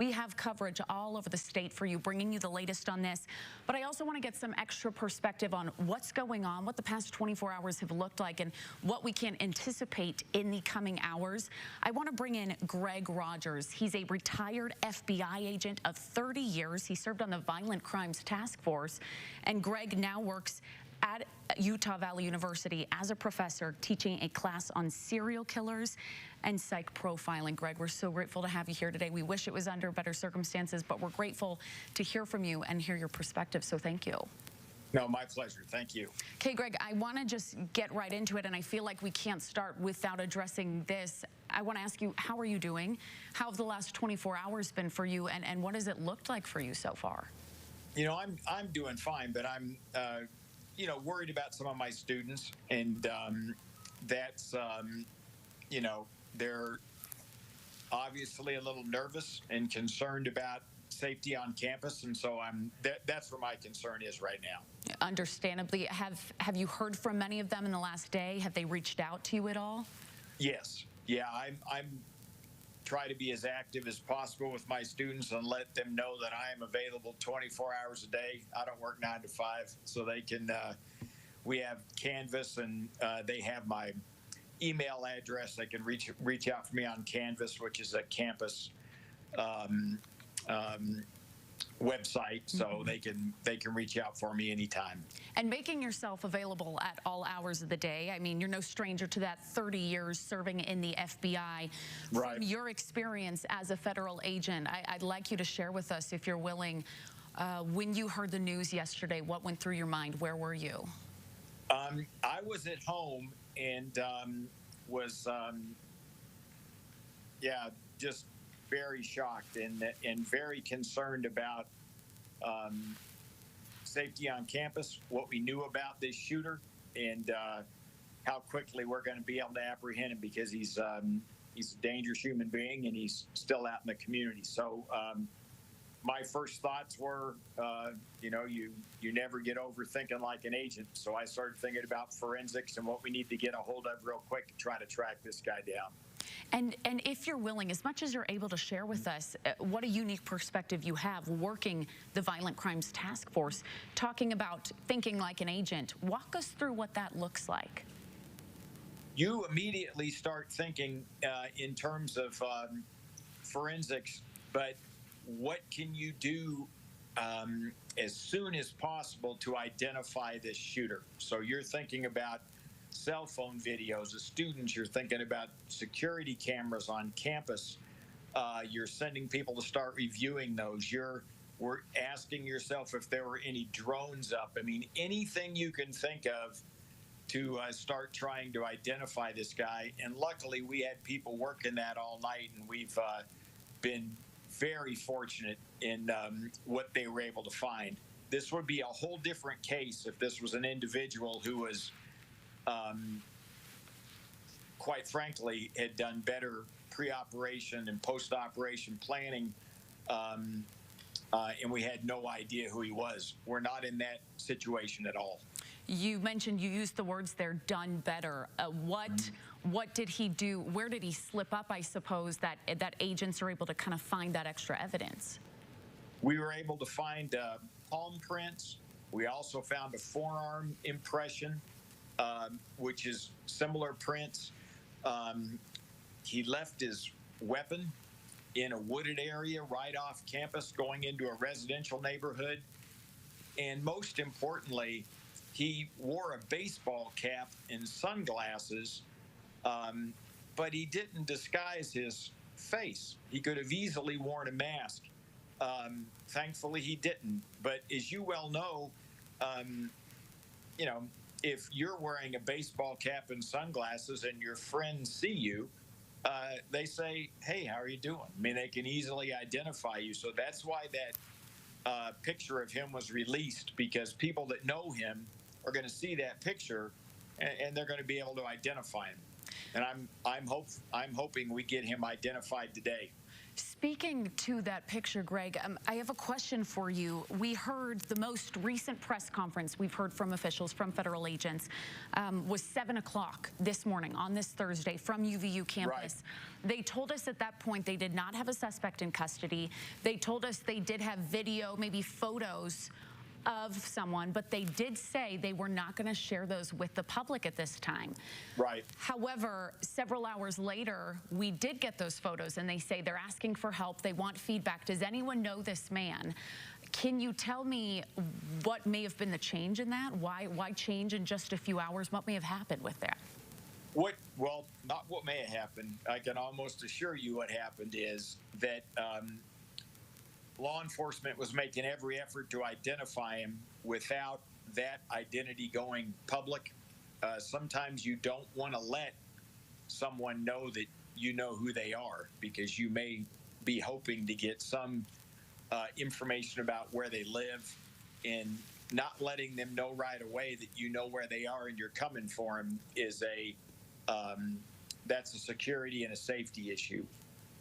We have coverage all over the state for you, bringing you the latest on this. But I also want to get some extra perspective on what's going on, what the past 24 hours have looked like, and what we can anticipate in the coming hours. I want to bring in Greg Rogers. He's a retired FBI agent of 30 years. He served on the Violent Crimes Task Force. And Greg now works at Utah Valley University as a professor teaching a class on serial killers and psych profiling. Greg, we're so grateful to have you here today. We wish it was under better circumstances, but we're grateful to hear from you and hear your perspective, so thank you. No, my pleasure. Thank you. Okay, Greg, I want to just get right into it, and I feel like we can't start without addressing this. I want to ask you, how are you doing? How have the last 24 hours been for you, and what has it looked like for you so far? You know, I'm doing fine, but I'm you know, worried about some of my students, and that's you know, they're obviously a little nervous and concerned about safety on campus, and so that's where my concern is right now. Understandably. Have you heard from many of them in the last day? Have they reached out to you at all? Yes. Yeah, I'm try to be as active as possible with my students and let them know that I am available 24 hours a day. I don't work 9 to 5, so they can we have Canvas, and they have my email address. They can reach out for me on Canvas, which is a campus website, so they can reach out for me anytime. And making yourself available at all hours of the day. I mean, you're no stranger to that. 30 years serving in the FBI. Right. From your experience as a federal agent, I'd like you to share with us, if you're willing, when you heard the news yesterday, what went through your mind? Where were you? I was at home and was yeah, just very shocked and very concerned about safety on campus, what we knew about this shooter, and how quickly we're going to be able to apprehend him, because he's a dangerous human being and he's still out in the community. So my first thoughts were, you know, you never get over thinking like an agent. So I started thinking about forensics and what we need to get a hold of real quick to try to track this guy down. And if you're willing, as much as you're able to share with us, what a unique perspective you have working the Violent Crimes Task Force, talking about thinking like an agent. Walk us through what that looks like. You immediately start thinking in terms of forensics, but what can you do as soon as possible to identify this shooter? So you're thinking about cell phone videos of students. You're thinking about security cameras on campus. You're sending people to start reviewing those. We're asking yourself if there were any drones up. I mean, anything you can think of to start trying to identify this guy. And luckily, we had people working that all night, and we've been very fortunate in what they were able to find. This would be a whole different case if this was an individual who was quite frankly, had done better pre-operation and post-operation planning, and we had no idea who he was. We're not in that situation at all. You mentioned, you used the words there, done better. What did he do? Where did he slip up, I suppose, that agents are able to kind of find that extra evidence? We were able to find palm prints. We also found a forearm impression, which is similar prints. He left his weapon in a wooded area right off campus going into a residential neighborhood. And most importantly, he wore a baseball cap and sunglasses, but he didn't disguise his face. He could have easily worn a mask. Thankfully, he didn't. But as you well know, you know, if you're wearing a baseball cap and sunglasses and your friends see you, they say, hey, how are you doing? I mean, they can easily identify you. So that's why that picture of him was released, because people that know him are going to see that picture and they're going to be able to identify him. And I'm hoping we get him identified today. Speaking to that picture, Greg, I have a question for you. We heard the most recent press conference we've heard from officials, from federal agents, was 7 o'clock this morning on this Thursday from UVU campus. Right. They told us at that point they did not have a suspect in custody. They told us they did have video, maybe photos of someone, but they did say they were not going to share those with the public at this time. Right. However, several hours later, we did get those photos, and they say they're asking for help. They want feedback. Does anyone know this man? Can you tell me what may have been the change in that? Why change in just a few hours? What may have happened with that? Well, not what may have happened. I can almost assure you what happened is that law enforcement was making every effort to identify him without that identity going public. Sometimes you don't want to let someone know that you know who they are, because you may be hoping to get some information about where they live, and not letting them know right away that you know where they are and you're coming for them is that's a security and a safety issue.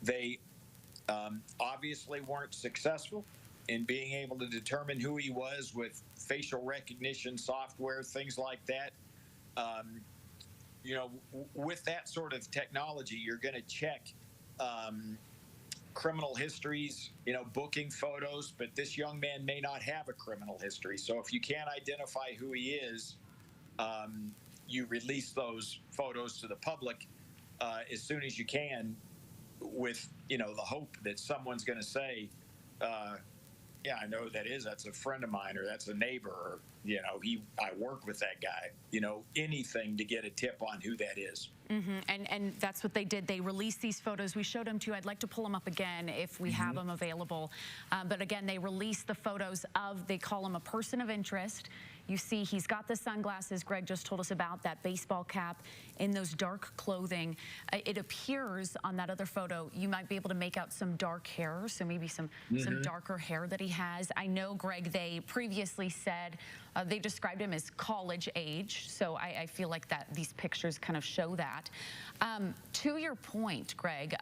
They obviously weren't successful in being able to determine who he was with facial recognition software, things like that. You know, with that sort of technology, you're going to check criminal histories, you know, booking photos, but this young man may not have a criminal history. So if you can't identify who he is, you release those photos to the public as soon as you can, with, you know, the hope that someone's going to say, yeah, I know who that is. That's a friend of mine, or that's a neighbor, or, you know, I work with that guy. You know, anything to get a tip on who that is. And that's what they did. They released these photos. We showed them to you. I'd like to pull them up again if we have them available. But again, they released the photos of, they call him a person of interest. You see he's got the sunglasses Greg just told us about, that baseball cap, in those dark clothing. It appears on that other photo you might be able to make out some dark hair, so maybe some darker hair that he has. I know, Greg, they previously said they described him as college age, so I feel like that these pictures kind of show that. To your point, Greg,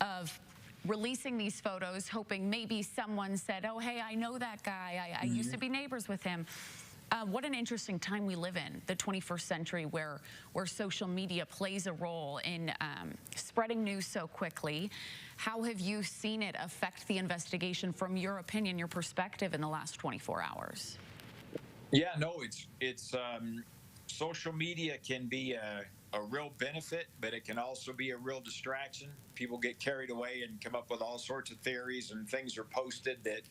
of releasing these photos, hoping maybe someone said, oh, hey, I know that guy. I used to be neighbors with him. What an interesting time we live in, the 21st century, where social media plays a role in spreading news so quickly. How have you seen it affect the investigation from your opinion, your perspective, in the last 24 hours? Yeah, no, it's social media can be a real benefit, but it can also be a real distraction. People get carried away and come up with all sorts of theories, and things are posted that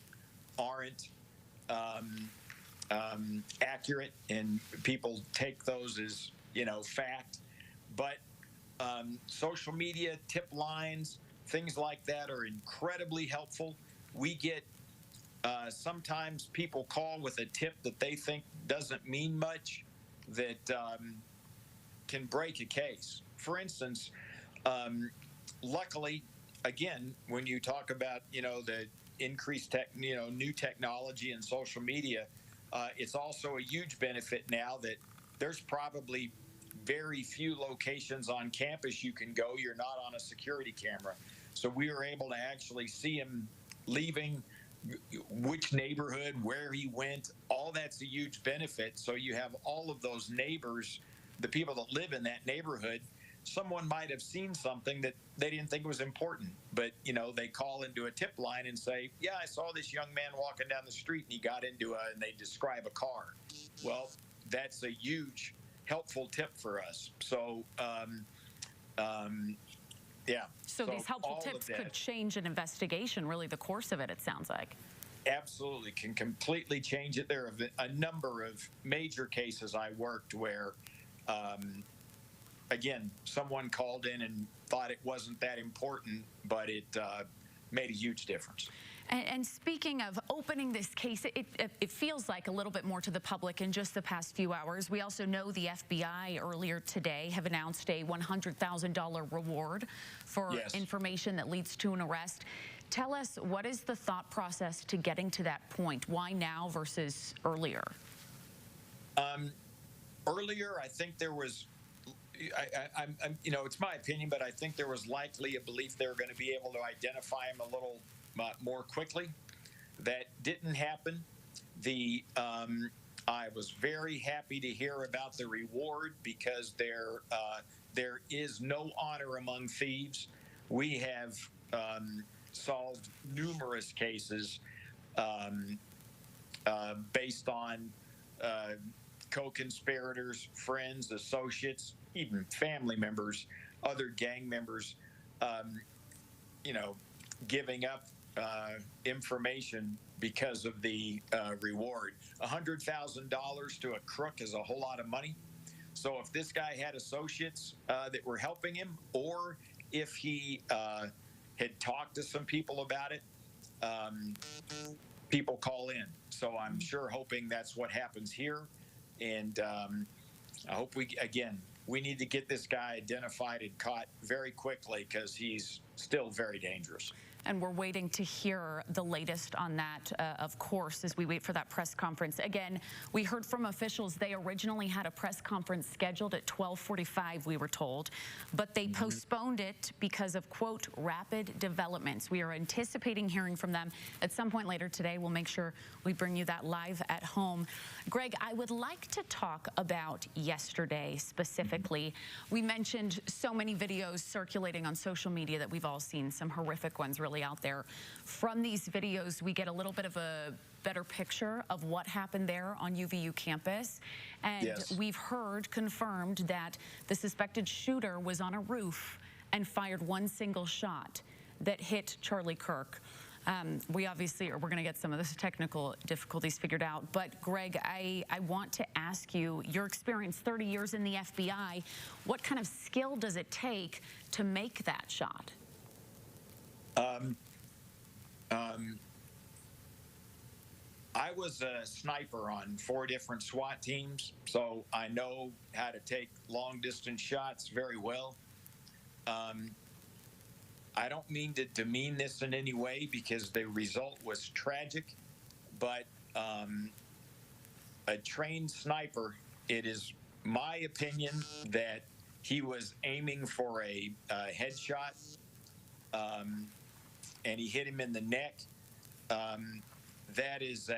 aren't accurate, and people take those as, you know, fact. But social media tip lines, things like that, are incredibly helpful. We get sometimes people call with a tip that they think doesn't mean much, that can break a case. For instance, luckily, again, when you talk about, you know, the increased new technology and social media, it's also a huge benefit now that there's probably very few locations on campus you can go. You're not on a security camera. So we were able to actually see him leaving, which neighborhood, where he went. All that's a huge benefit. So you have all of those neighbors, the people that live in that neighborhood. Someone might have seen something that they didn't think was important, but, you know, they call into a tip line and say, yeah, I saw this young man walking down the street and he got into and they describe a car. Well, that's a huge helpful tip for us. So, yeah. So these helpful tips could change an investigation, really, the course of it, it sounds like. Absolutely, can completely change it. There are a number of major cases I worked where, again, someone called in and thought it wasn't that important, but it made a huge difference. And speaking of opening this case, it feels like a little bit more to the public in just the past few hours. We also know the FBI earlier today have announced a $100,000 reward for information that leads to an arrest. Tell us, what is the thought process to getting to that point? Why now versus earlier? Earlier, I think there was, it's my opinion, but I think there was likely a belief they were going to be able to identify him a little more quickly. That didn't happen. I was very happy to hear about the reward because there is no honor among thieves. We have solved numerous cases based on co-conspirators, friends, associates, even family members, other gang members, giving up information because of the reward. $100,000 to a crook is a whole lot of money. So if this guy had associates that were helping him, or if he had talked to some people about it, people call in. So I'm sure hoping that's what happens here. And I hope we need to get this guy identified and caught very quickly because he's still very dangerous. And we're waiting to hear the latest on that, of course, as we wait for that press conference. Again, we heard from officials they originally had a press conference scheduled at 12:45, we were told, but they postponed it because of, quote, rapid developments. We are anticipating hearing from them at some point later today. We'll make sure we bring you that live at home. Greg, I would like to talk about yesterday specifically. We mentioned so many videos circulating on social media that we've all seen, some horrific ones really out there. From these videos, we get a little bit of a better picture of what happened there on UVU campus. And yes, we've heard confirmed that the suspected shooter was on a roof and fired one single shot that hit Charlie Kirk. We're going to get some of the technical difficulties figured out. But Greg, I want to ask you, your experience, 30 years in the FBI, what kind of skill does it take to make that shot? I was a sniper on 4 different SWAT teams, so I know how to take long-distance shots very well. I don't mean to demean this in any way because the result was tragic, but a trained sniper, it is my opinion that he was aiming for a headshot, and he hit him in the neck. That is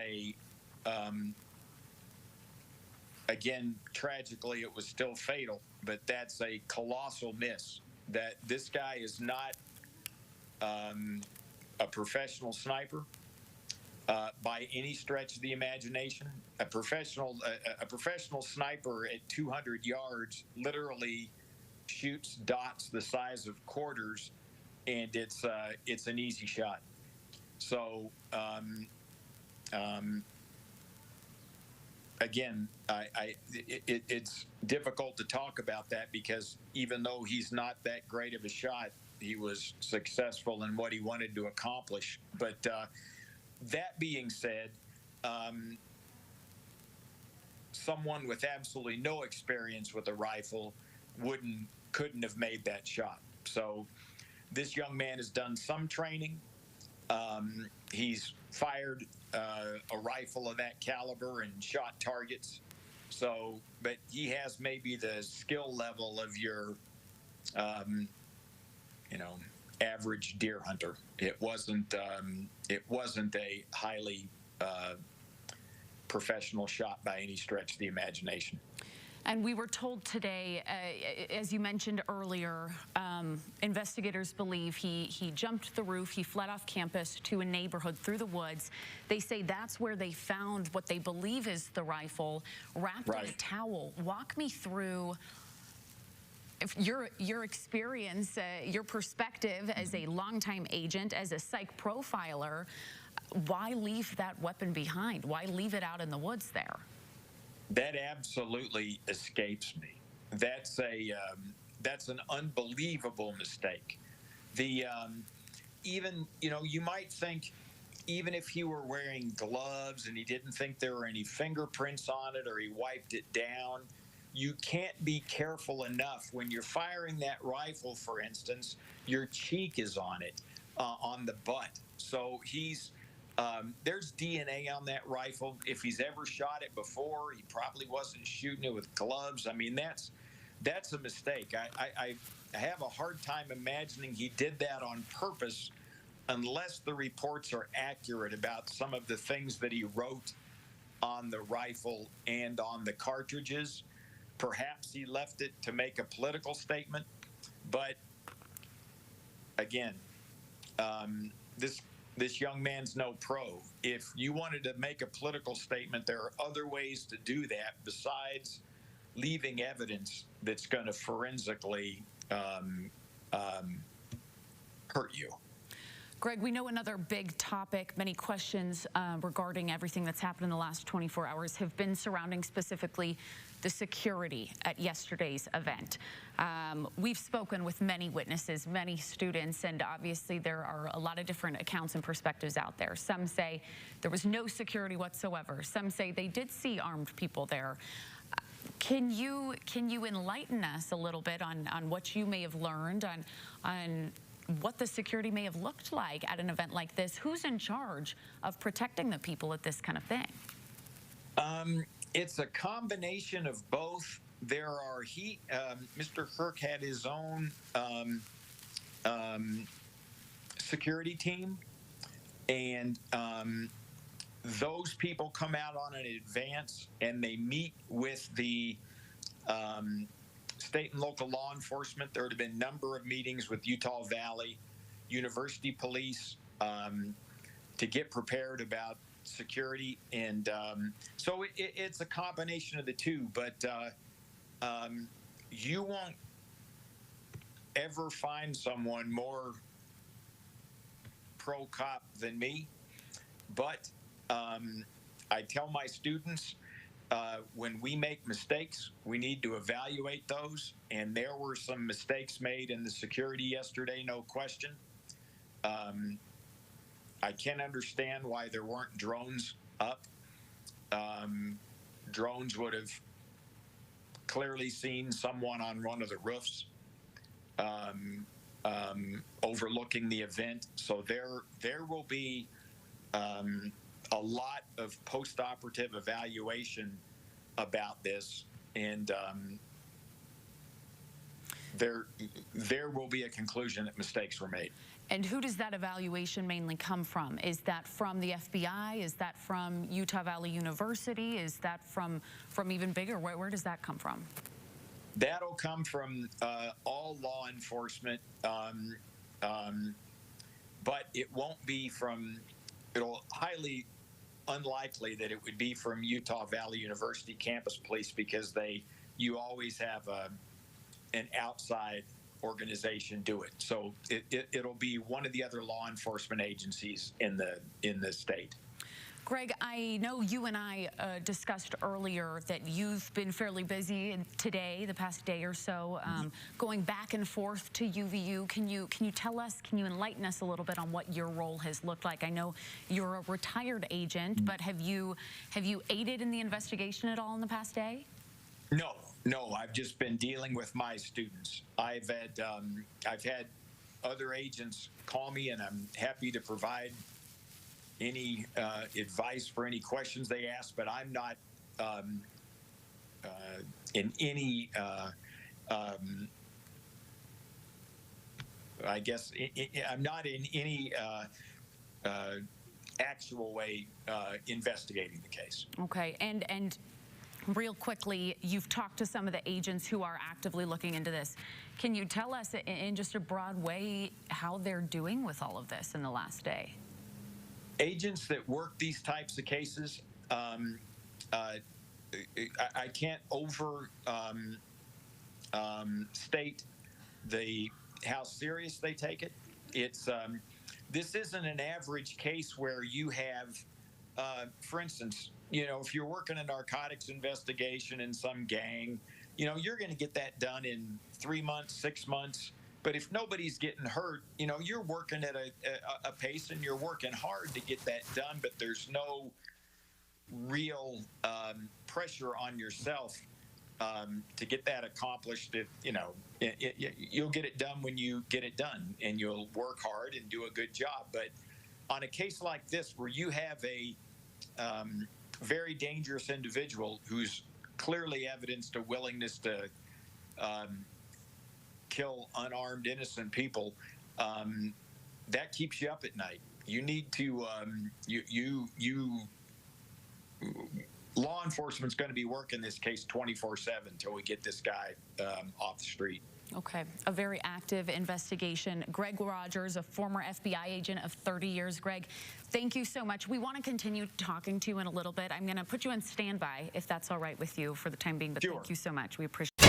again, tragically, it was still fatal, but that's a colossal miss. That this guy is not a professional sniper by any stretch of the imagination. A professional sniper at 200 yards literally shoots dots the size of quarters, and it's an easy shot. So again, it's difficult to talk about that because even though he's not that great of a shot, he was successful in what he wanted to accomplish. But that being said, someone with absolutely no experience with a rifle couldn't have made that shot. So this young man has done some training. He's fired a rifle of that caliber and shot targets. So, but he has maybe the skill level of your, average deer hunter. It wasn't a highly professional shot by any stretch of the imagination. And we were told today, as you mentioned earlier, investigators believe he jumped the roof, he fled off campus to a neighborhood through the woods. They say that's where they found what they believe is the rifle wrapped in a towel. Walk me through your experience, your perspective as a longtime agent, as a psych profiler. Why leave that weapon behind? Why leave it out in the woods there? That absolutely escapes me. That's an unbelievable mistake. Even you might think, even if he were wearing gloves and he didn't think there were any fingerprints on it or he wiped it down, you can't be careful enough when you're firing that rifle. For instance, your cheek is on it, on the butt. So there's DNA on that rifle. If he's ever shot it before, he probably wasn't shooting it with gloves. I mean, that's a mistake. I have a hard time imagining he did that on purpose unless the reports are accurate about some of the things that he wrote on the rifle and on the cartridges. Perhaps he left it to make a political statement. But again, this young man's no pro. If you wanted to make a political statement, there are other ways to do that besides leaving evidence that's going to forensically hurt you. Greg, we know another big topic, many questions regarding everything that's happened in the last 24 hours have been surrounding specifically the security at yesterday's event. We've spoken with many witnesses, many students, and obviously there are a lot of different accounts and perspectives out there. Some say there was no security whatsoever. Some say they did see armed people there. Can you enlighten us a little bit on what you may have learned, on what the security may have looked like at an event like this? Who's in charge of protecting the people at this kind of thing? It's a combination of both. There are Mr. Kirk had his own security team, and those people come out on an advance and they meet with the state and local law enforcement. There have been a number of meetings with Utah Valley University Police to get prepared about security, and so it's a combination of the two. But you won't ever find someone more pro-cop than me. But I tell my students, when we make mistakes, we need to evaluate those. And there were some mistakes made in the security yesterday, no question. I can understand why there weren't drones up. Drones would have clearly seen someone on one of the roofs overlooking the event. So there will be a lot of post-operative evaluation about this, and there will be a conclusion that mistakes were made. And who does that evaluation mainly come from? Is that from the FBI? Is that from Utah Valley University? Is that from even bigger? Where does that come from? That'll come from all law enforcement, but it won't be from. It'll highly unlikely that it would be from Utah Valley University campus police, because you always have an outside organization do it. So it'll be one of the other law enforcement agencies in the state. Greg, I know you and I discussed earlier that you've been fairly busy today, the past day or so, going back and forth to UVU. Can you tell us, can you enlighten us a little bit on what your role has looked like? I know you're a retired agent, but have you aided in the investigation at all in the past day? No, I've just been dealing with my students. I've had other agents call me, and I'm happy to provide any advice for any questions they ask, but I'm not in any, I guess, I'm not in any actual way investigating the case. Okay, and real quickly, you've talked to some of the agents who are actively looking into this. Can you tell us in just a broad way how they're doing with all of this in the last day? Agents that work these types of cases, I can't state how serious they take it. It's this isn't an average case where you have, for instance, if you're working a narcotics investigation in some gang, you're going to get that done in 3 months, 6 months. But if nobody's getting hurt, you're working at a pace, and you're working hard to get that done, but there's no real pressure on yourself to get that accomplished. You'll get it done when you get it done, and you'll work hard and do a good job. But on a case like this, where you have a very dangerous individual who's clearly evidenced a willingness to kill unarmed, innocent people, that keeps you up at night. You need to, law enforcement's going to be working this case 24/7 until we get this guy off the street. Okay, a very active investigation. Greg Rogers, a former FBI agent of 30 years. Greg, thank you so much. We want to continue talking to you in a little bit. I'm going to put you on standby if that's all right with you for the time being, but Sure. Thank you so much. We appreciate it.